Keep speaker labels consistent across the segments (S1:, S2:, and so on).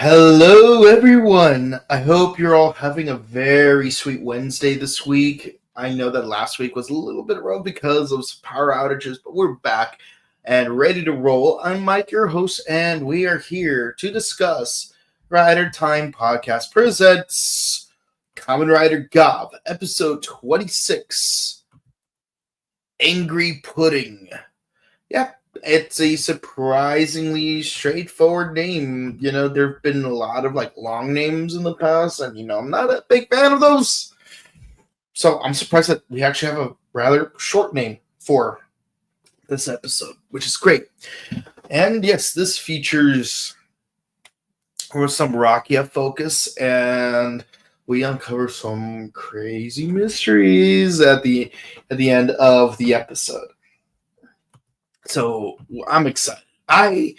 S1: Hello, everyone. I hope you're all having a very sweet Wednesday this week. I know that last week was a little bit rough because of some power outages, but we're back and ready to roll. I'm Mike, your host, and we are here to discuss Rider Time Podcast presents Kamen Rider Gavv, episode 26, Angry Pudding. Yeah, it's a surprisingly straightforward name. There have been a lot of long names in the past, and I'm not a big fan of those. So I'm surprised that we actually have a rather short name for this episode, which is great. And yes, this features some Rakia focus, and we uncover some crazy mysteries at the end of the episode. So I'm excited. I'm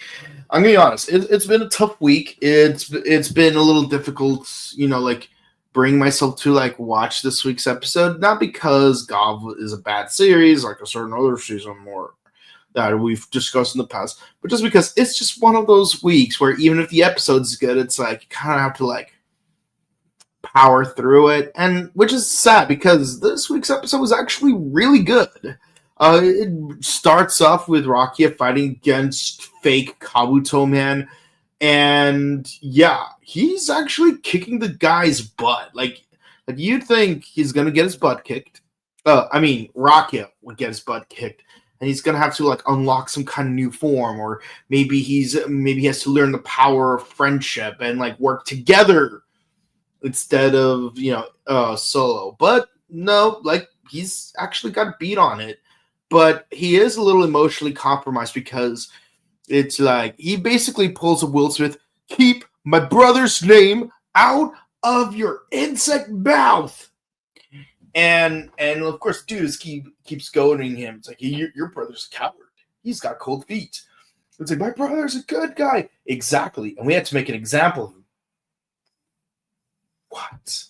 S1: gonna be honest. It's been a tough week. It's been a little difficult, bring myself to watch this week's episode. Not because Gavv is a bad series, like a certain other season more that we've discussed in the past, but just because it's just one of those weeks where even if the episode's good, it's you kind of have to power through it, and which is sad because this week's episode was actually really good. It starts off with Rakia fighting against fake Kabuto Man, and yeah, he's actually kicking the guy's butt. You'd think he's gonna get his butt kicked. Rakia would get his butt kicked, and he's gonna have to unlock some kind of new form, or maybe he has to learn the power of friendship and work together instead of solo. But no, he's actually got beat on it. But he is a little emotionally compromised because it's he basically pulls a Will Smith, keep my brother's name out of your insect mouth. And of course, dude keeps goading him. It's your brother's a coward. He's got cold feet. It's my brother's a good guy. Exactly. And we had to make an example of him. What?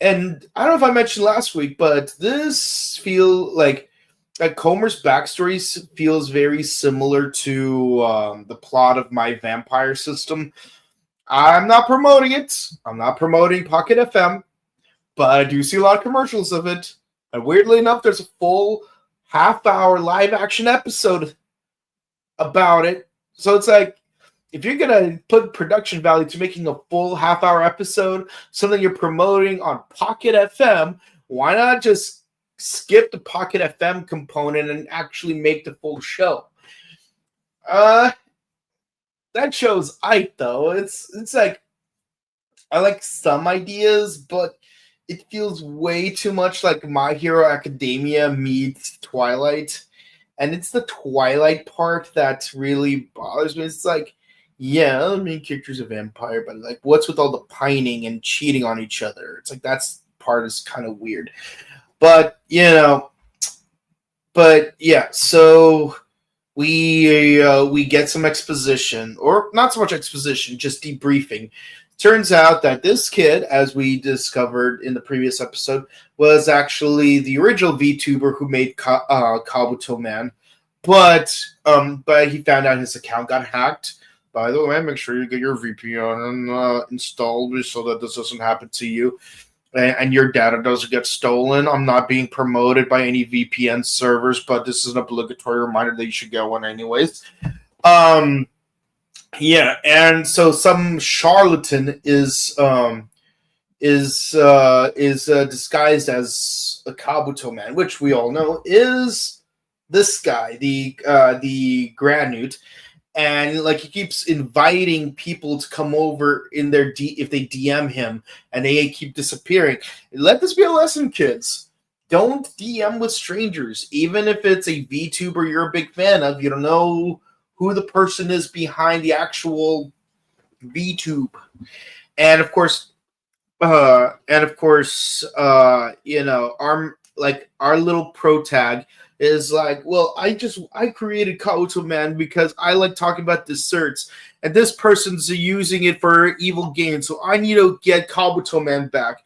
S1: And I don't know if I mentioned last week, but this feels like Comer's backstory feels very similar to the plot of My Vampire System. I'm not promoting it. I'm not promoting Pocket FM, but I do see a lot of commercials of it. And weirdly enough, there's a full half-hour live-action episode about it. So it's if you're going to put production value to making a full half-hour episode, something you're promoting on Pocket FM, why not just skip the Pocket FM component and actually make the full show? That show's aight though. It's I like some ideas, but it feels way too much like My Hero Academia meets Twilight. And it's the Twilight part that really bothers me. It's yeah, the main character's a vampire, but what's with all the pining and cheating on each other? It's that's part is kind of weird. But so we get some exposition, or not so much exposition, just debriefing. Turns out that this kid, as we discovered in the previous episode, was actually the original VTuber who made Kabuto Man, but he found out his account got hacked. By the way, make sure you get your VPN installed so that this doesn't happen to you. And your data doesn't get stolen. I'm not being promoted by any VPN servers, but this is an obligatory reminder that you should get one anyways. Yeah, and so some charlatan is disguised as a Kabuto Man, which we all know is this guy, the Granute. And he keeps inviting people to come over in their if they DM him, and they keep disappearing. Let this be a lesson, kids. Don't DM with strangers, even if it's a VTuber you're a big fan of. You don't know who the person is behind the actual VTube. And of course, our little pro tag is well, I created Kabuto Man because I like talking about desserts, and this person's using it for evil gain, so I need to get Kabuto Man back.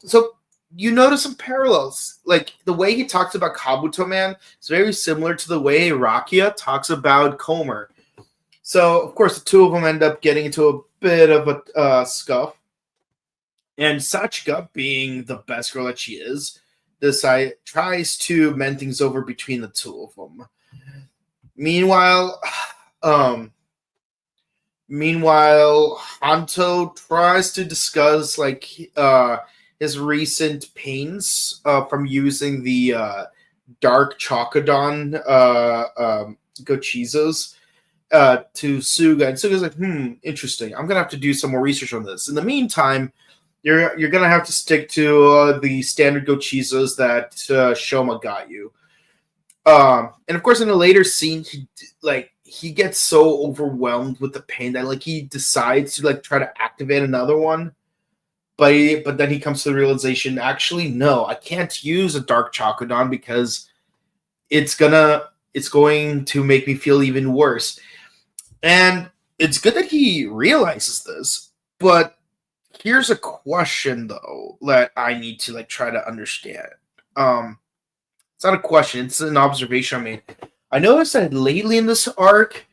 S1: So you notice some parallels. The way he talks about Kabuto Man is very similar to the way Rakia talks about Comer. So, of course, the two of them end up getting into a bit of a scuff. And Sachika, being the best girl that she is, tries to mend things over between the two of them. Meanwhile, um, Hanto tries to discuss his recent pains from using the dark Chocodon Gochizos to Suga, and Suga's like, interesting. I'm gonna have to do some more research on this. In the meantime, you're gonna have to stick to the standard Gochizos that Shoma got you. And of course, in a later scene, he gets so overwhelmed with the pain that he decides to try to activate another one. But then he comes to the realization, actually, no, I can't use a dark Chocodon because it's going to make me feel even worse. And it's good that he realizes this, but here's a question though that I need to try to understand. It's not a question, it's an observation I made. I noticed that lately in this arc,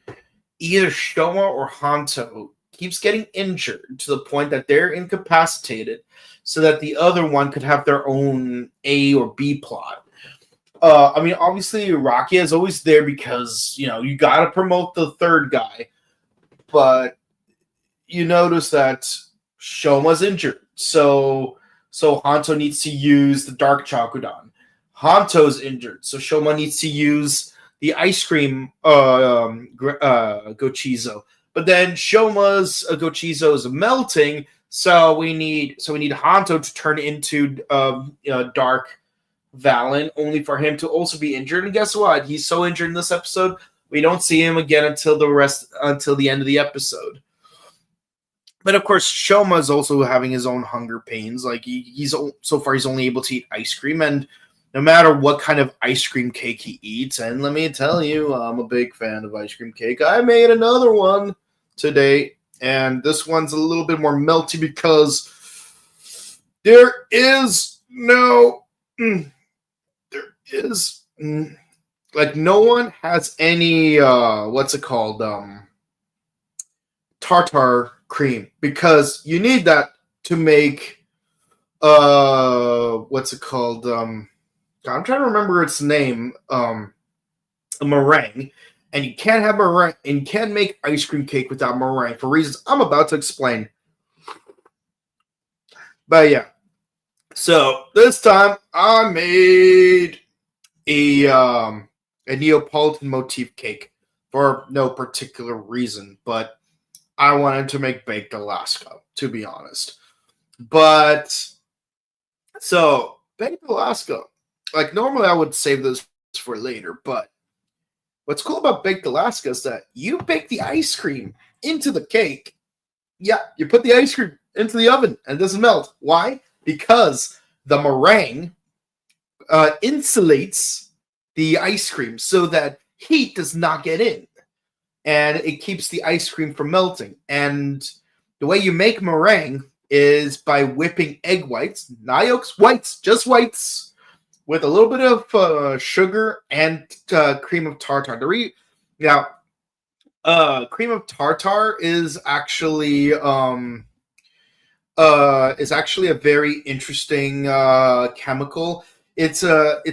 S1: either Shoma or Hanto keeps getting injured to the point that they're incapacitated so that the other one could have their own A or B plot. Obviously, Rakia is always there because, you got to promote the third guy. But you notice that Shoma's injured. So Hanto needs to use the Dark Chocodon. Hanto's injured. So Shoma needs to use the ice cream Gochizo. But then Shoma's Gochizo is melting. So we need Hanto to turn into Dark Valen, only for him to also be injured. And guess what? He's so injured in this episode, we don't see him again until the end of the episode. But of course, Shoma is also having his own hunger pains. He's only able to eat ice cream, and no matter what kind of ice cream cake he eats, and let me tell you, I'm a big fan of ice cream cake. I made another one today, and this one's a little bit more melty because there is no. No one has any tartar cream, because you need that to make I'm trying to remember its name, a meringue, and you can't have meringue, and you can't make ice cream cake without meringue for reasons I'm about to explain. But yeah, so this time I made a Neapolitan motif cake for no particular reason, but I wanted to make baked Alaska, to be honest. But so baked Alaska, normally I would save this for later, but what's cool about baked Alaska is that you bake the ice cream into the cake. Yeah, you put the ice cream into the oven and it doesn't melt. Why? Because the meringue insulates the ice cream so that heat does not get in, and it keeps the ice cream from melting. And the way you make meringue is by whipping egg whites, not yolks, whites, just whites, with a little bit of sugar and cream of tartar. Cream of tartar is actually a very interesting chemical. Its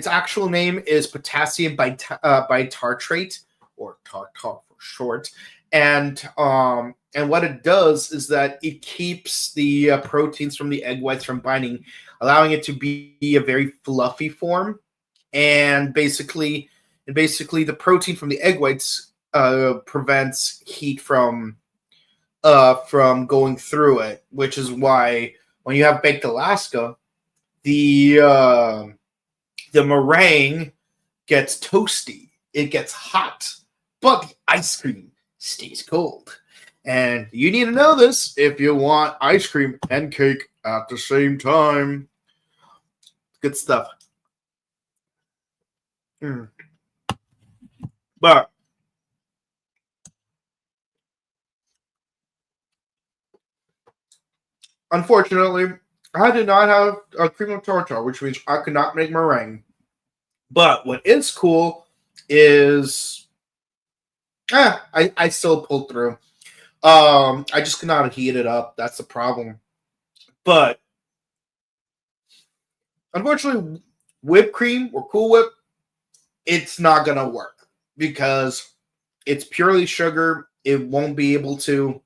S1: actual name is potassium bitartrate, or tartar for short. And what it does is that it keeps the proteins from the egg whites from binding, allowing it to be a very fluffy form. And basically the protein from the egg whites prevents heat from going through it, which is why when you have baked Alaska, the meringue gets toasty, it gets hot, but the ice cream stays cold. And you need to know this if you want ice cream and cake at the same time. Good stuff. But unfortunately, I did not have a cream of tartar, which means I could not make meringue. But what is cool is I still pulled through. I just could not heat it up. That's the problem. But unfortunately, whipped cream or Cool Whip, it's not gonna work because it's purely sugar. It won't be able to.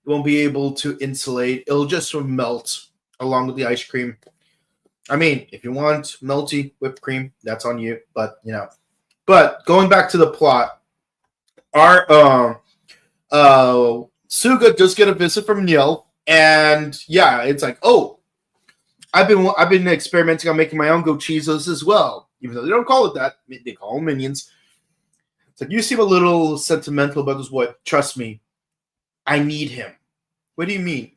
S1: It won't be able to insulate. It'll just melt along with the ice cream. I mean, if you want melty whipped cream, that's on you. But But going back to the plot, our Suga does get a visit from Neil, and yeah, it's like, oh, I've been experimenting on making my own gochizos as well, even though they don't call it that. They call them minions. It's like, you seem a little sentimental about this boy. Trust me, I need him. What do you mean?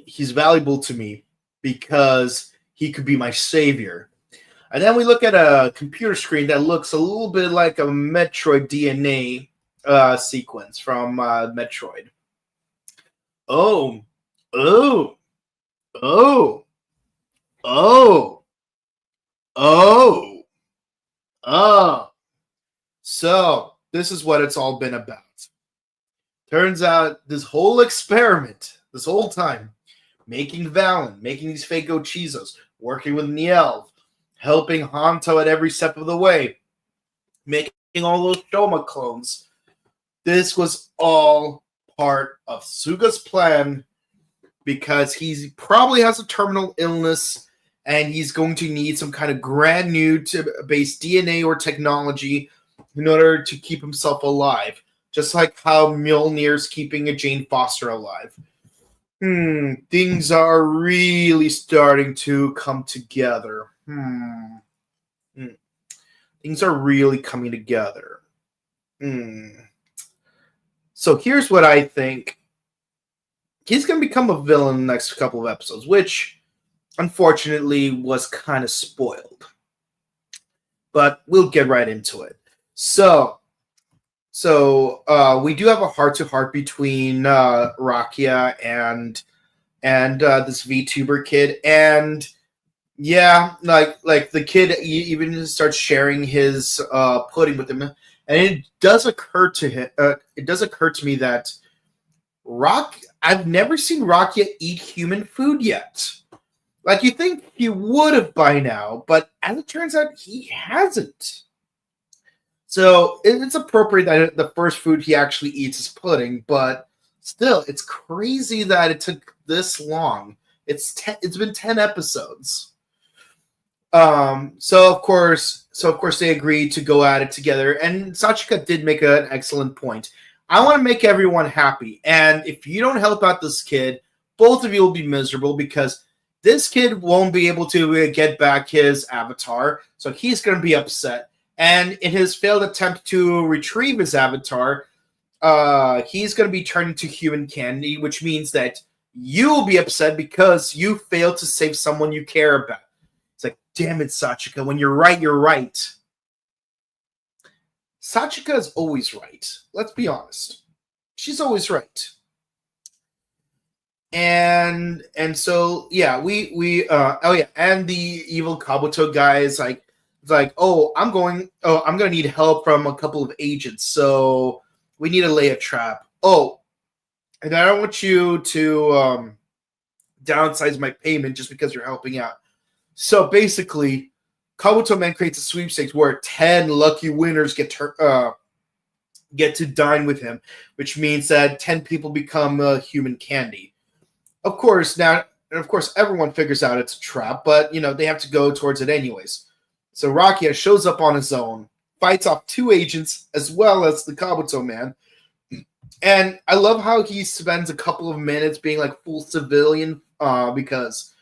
S1: He's valuable to me because he could be my savior. And then we look at a computer screen that looks a little bit like a Metroid DNA sequence from Metroid. Oh, oh, oh, oh, oh, oh. So this is what it's all been about. Turns out this whole experiment, this whole time, making Valen, making these fake Ochizos, working with Niel, helping Hanto at every step of the way, making all those Shoma clones. This was all part of Suga's plan because he probably has a terminal illness and he's going to need some kind of brand new base DNA or technology in order to keep himself alive. Just like how Mjolnir's keeping a Jane Foster alive. Things are really starting to come together. Things are really coming together. So here's what I think. He's going to become a villain in the next couple of episodes, which unfortunately was kind of spoiled. But we'll get right into it. So we do have a heart-to-heart between Rakia and this VTuber kid, and yeah, like the kid even starts sharing his pudding with him, and it does occur to him. It does occur to me that I've never seen Rakia eat human food yet. Like, you think he would have by now, but as it turns out, he hasn't. So it's appropriate that the first food he actually eats is pudding, but still, it's crazy that it took this long. It's been 10 episodes. So of course they agreed to go at it together, and Sachika did make an excellent point. I want to make everyone happy, and if you don't help out this kid, both of you will be miserable because this kid won't be able to get back his avatar, so he's going to be upset. And in his failed attempt to retrieve his avatar, he's going to be turned into human candy, which means that you'll be upset because you failed to save someone you care about. It's like, damn it, Sachika. When you're right, you're right. Sachika is always right. Let's be honest. She's always right. And so, yeah, and the evil Kabuto guy is like, it's like, I'm gonna need help from a couple of agents, so we need to lay a trap. And I don't want you to downsize my payment just because you're helping out. So basically, Kabuto Man creates a sweepstakes where 10 lucky winners get to dine with him, which means that 10 people become human candy. Of course, everyone figures out it's a trap, but they have to go towards it anyways. So Rakia shows up on his own, fights off 2 agents as well as the Kabuto Man. And I love how he spends a couple of minutes being like full civilian because,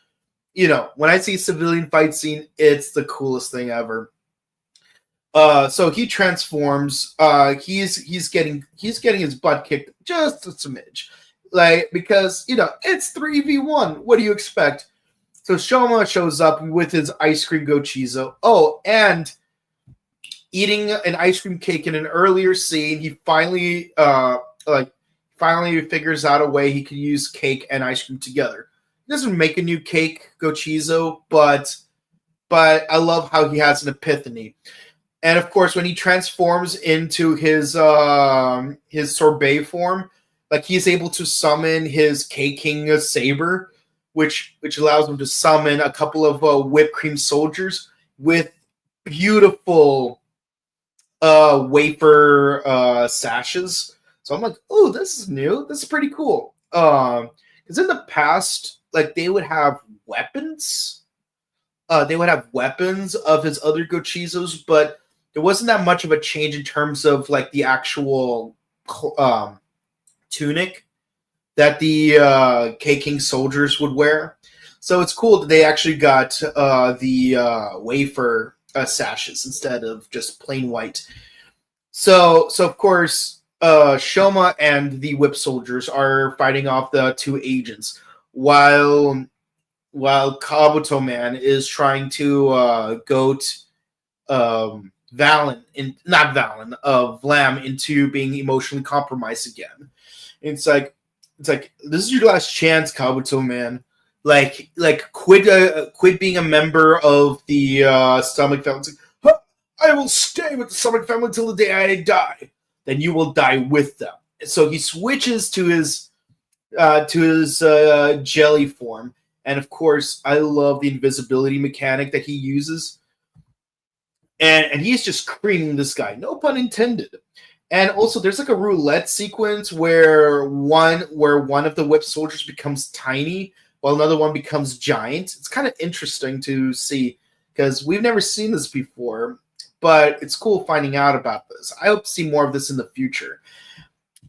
S1: when I see civilian fight scene, it's the coolest thing ever. So he transforms. He's getting his butt kicked just a smidge. Because, it's 3v1. What do you expect? So Shoma shows up with his ice cream gochizo. And eating an ice cream cake in an earlier scene, he finally figures out a way he can use cake and ice cream together. He doesn't make a new cake gochizo, but I love how he has an epiphany. And of course, when he transforms into his sorbet form, like he's able to summon his K-King saber, which allows him to summon a couple of whipped cream soldiers with beautiful wafer sashes. So I'm like, oh, this is new. This is pretty cool. Because in the past, like they would have weapons. They would have weapons of his other Gochizos, but there wasn't that much of a change in terms of like the actual tunic that the K-King soldiers would wear. So it's cool that they actually got the wafer sashes instead of just plain white. So of course, Shoma and the whip soldiers are fighting off the two agents, while Kabuto Man is trying to goat Valen Vlam into being emotionally compromised again. It's like this is your last chance, Kabuto Man. Like quit being a member of the Stomach family. Like, I will stay with the Stomach family until the day I die. Then you will die with them. So he switches to his jelly form, and of course, I love the invisibility mechanic that he uses. And he's just creaming this guy, no pun intended. And also, there's like a roulette sequence where one of the whip soldiers becomes tiny, while another one becomes giant. It's kind of interesting to see because we've never seen this before, but it's cool finding out about this. I hope to see more of this in the future.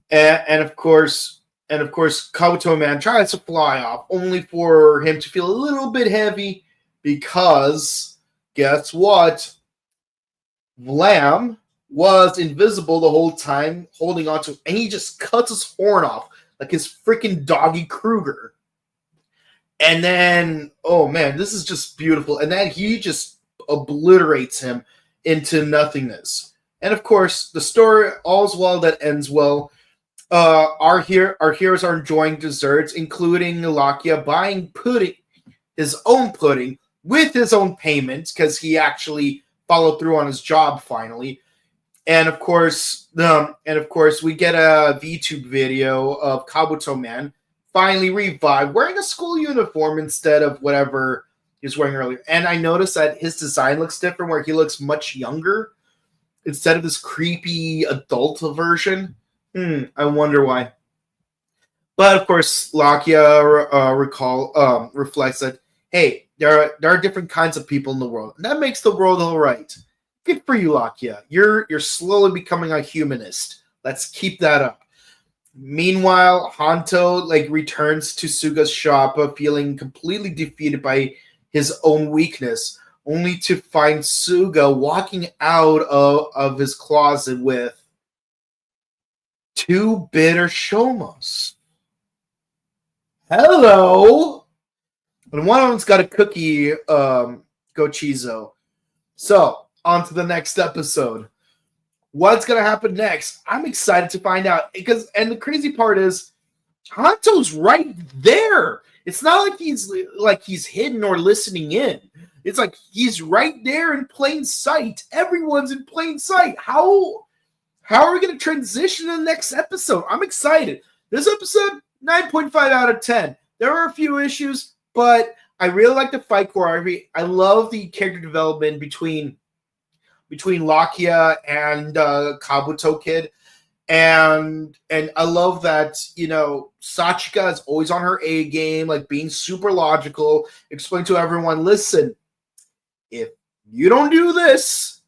S1: And of course, Kabuto Man tries to fly off, only for him to feel a little bit heavy because guess what? Vlam was invisible the whole time, holding on to, and he just cuts his horn off like his freaking doggy Kruger. And then, oh man, this is just beautiful. And then he just obliterates him into nothingness. And of course, the story all's well that ends well. Our heroes are enjoying desserts, including Lakia buying pudding, his own pudding, with his own payment, because he actually followed through on his job finally. And of course, we get a VTube video of Kabuto Man finally revived, wearing a school uniform instead of whatever he was wearing earlier. And I noticed that his design looks different, where he looks much younger instead of this creepy adult version. I wonder why. But of course, Lakia reflects that, hey, there are different kinds of people in the world, and that makes the world all right. Good for you, Lakia. You're slowly becoming a humanist. Let's keep that up. Meanwhile, Hanto returns to Suga's shop, feeling completely defeated by his own weakness, only to find Suga walking out of his closet with two bitter shomos. Hello! And one of them's got a cookie gochizo. So, on to the next episode. What's going to happen next? I'm excited to find out. And the crazy part is, Hanto's right there. It's not like he's hidden or listening in. It's like he's right there in plain sight. Everyone's in plain sight. How are we going to transition to the next episode? I'm excited. This episode, 9.5 out of 10. There are a few issues, but I really like the fight choreography. I love the character development between Lakia and Kabuto Kid. And I love that, Sachika is always on her A game, being super logical, explain to everyone, listen, if you don't do this,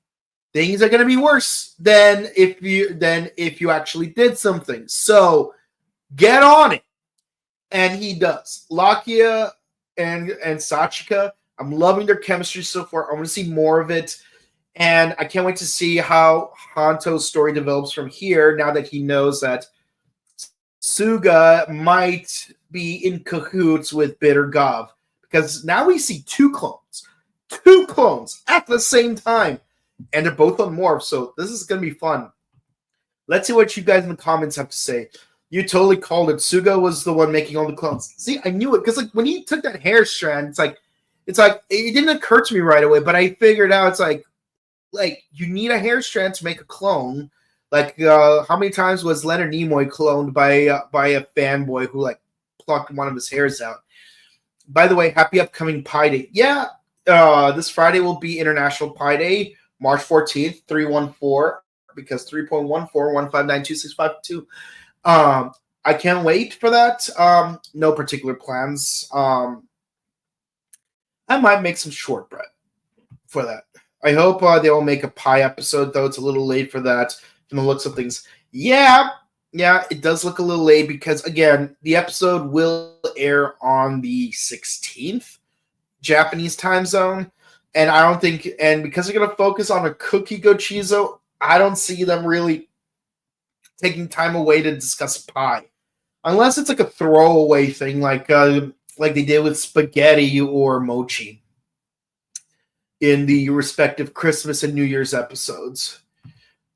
S1: things are going to be worse than if you actually did something. So get on it. And he does. Lakia and Sachika, I'm loving their chemistry so far. I want to see more of it. And I can't wait to see how Hanto's story develops from here, now that he knows that Suga might be in cahoots with Bitter Gavv. Because now we see two clones at the same time. And they're both on Morph, so this is going to be fun. Let's see what you guys in the comments have to say. You totally called it. Suga was the one making all the clones. See, I knew it, because when he took that hair strand, it's like it didn't occur to me right away, but I figured out, like you need a hair strand to make a clone. Like how many times was Leonard Nimoy cloned by a fanboy who like plucked one of his hairs out? By the way, happy upcoming Pi Day. Yeah, this Friday will be International Pi Day, March 14th, 314, because 3.14159265 I can't wait for that. No particular plans. I might make some shortbread for that. I hope they will make a pie episode, though it's a little late for that from the looks of things. Yeah, it does look a little late because, again, the episode will air on the 16th Japanese time zone. And I don't think, and because they're going to focus on a cookie gochizo, I don't see them really taking time away to discuss pie. Unless it's like a throwaway thing, like they did with spaghetti or mochi in the respective Christmas and New Year's episodes.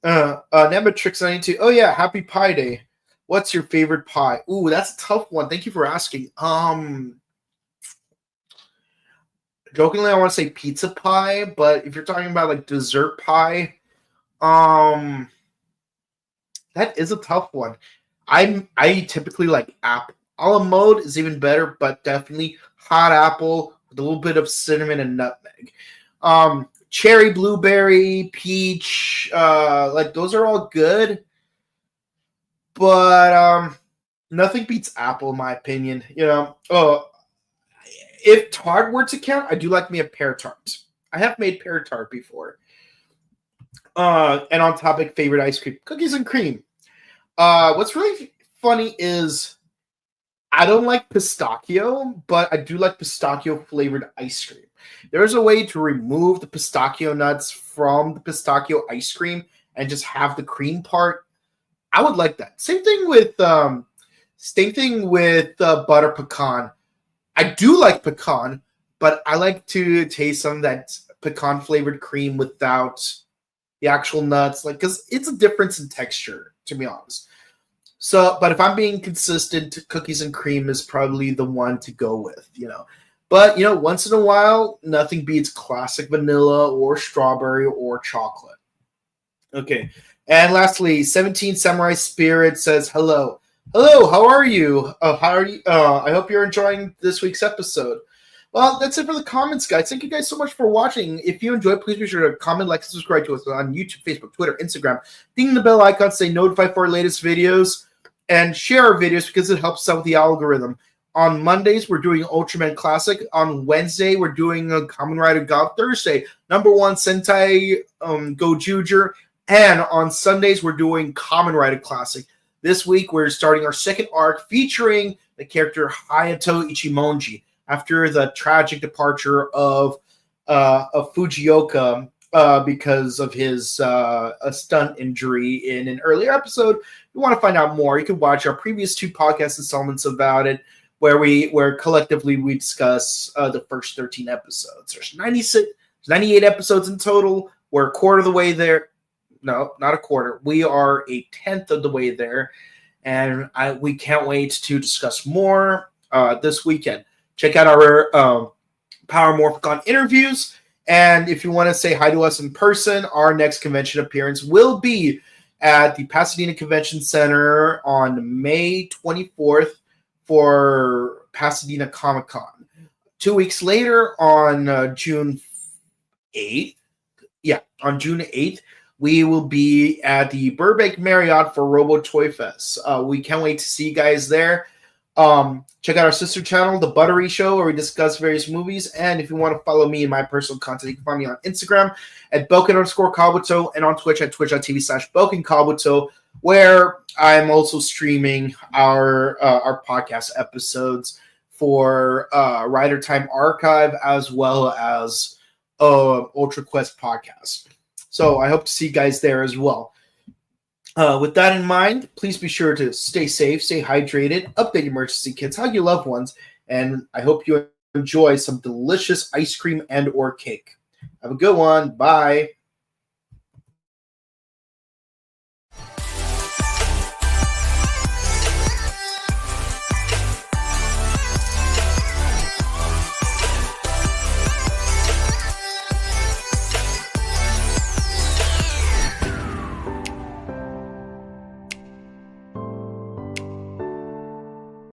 S1: Nematrix92. Oh yeah, happy Pie Day. What's your favorite pie? Ooh, that's a tough one. Thank you for asking. Jokingly, I want to say pizza pie, but if you're talking about like dessert pie, that is a tough one. I typically like apple. A la mode is even better, but definitely hot apple with a little bit of cinnamon and nutmeg. Cherry, blueberry, peach, like those are all good, but nothing beats apple in my opinion. You know, if tart were to count, I do like me a pear tart. I have made pear tart before. And on topic, favorite ice cream, cookies and cream. What's really funny is I don't like pistachio, but I do like pistachio flavored ice cream. There's a way to remove the pistachio nuts from the pistachio ice cream and just have the cream part. I would like that. Same thing with butter pecan. I do like pecan, but I like to taste some of that pecan flavored cream without the actual nuts, like because it's a difference in texture, to be honest. So, but if I'm being consistent, cookies and cream is probably the one to go with, you know. But, you know, once in a while, nothing beats classic vanilla or strawberry or chocolate. Okay. And lastly, 17 Samurai Spirit says, hello. Hello, how are you? How are you? I hope you're enjoying this week's episode. Well, that's it for the comments, guys. Thank you guys so much for watching. If you enjoyed, please be sure to comment, like, and subscribe to us on YouTube, Facebook, Twitter, Instagram. Ding the bell icon, stay notified for our latest videos, and share our videos because it helps out with the algorithm. On Mondays, we're doing Ultraman Classic. On Wednesday, we're doing a Kamen Rider Gavv. Thursday, #1 Sentai Go Juger. And on Sundays, we're doing Kamen Rider Classic. This week, we're starting our second arc featuring the character Hayato Ichimonji after the tragic departure of Fujioka because of his a stunt injury in an earlier episode. If you want to find out more, you can watch our previous 2 podcast installments about it, where collectively we discuss the first 13 episodes. There's 98 episodes in total. We're a quarter of the way there. No, not a quarter. We are a 10th of the way there, and we can't wait to discuss more this weekend. Check out our Power Morphicon interviews, and if you want to say hi to us in person, our next convention appearance will be at the Pasadena Convention Center on May 24th for Pasadena Comic-Con. 2 weeks later, on June 8th, on June 8th, we will be at the Burbank Marriott for Robo Toy Fest. We can't wait to see you guys there. Check out our sister channel, The Buttery Show, where we discuss various movies. And if you want to follow me in my personal content, you can find me on Instagram at Boken_Kabuto and on Twitch at twitch.tv/BokenKabuto, where I'm also streaming our podcast episodes for Rider Time Archive as well as Ultra Quest podcast. So I hope to see you guys there as well. With that in mind, please be sure to stay safe, stay hydrated, update emergency kits, hug your loved ones, and I hope you enjoy some delicious ice cream and or cake. Have a good one. Bye.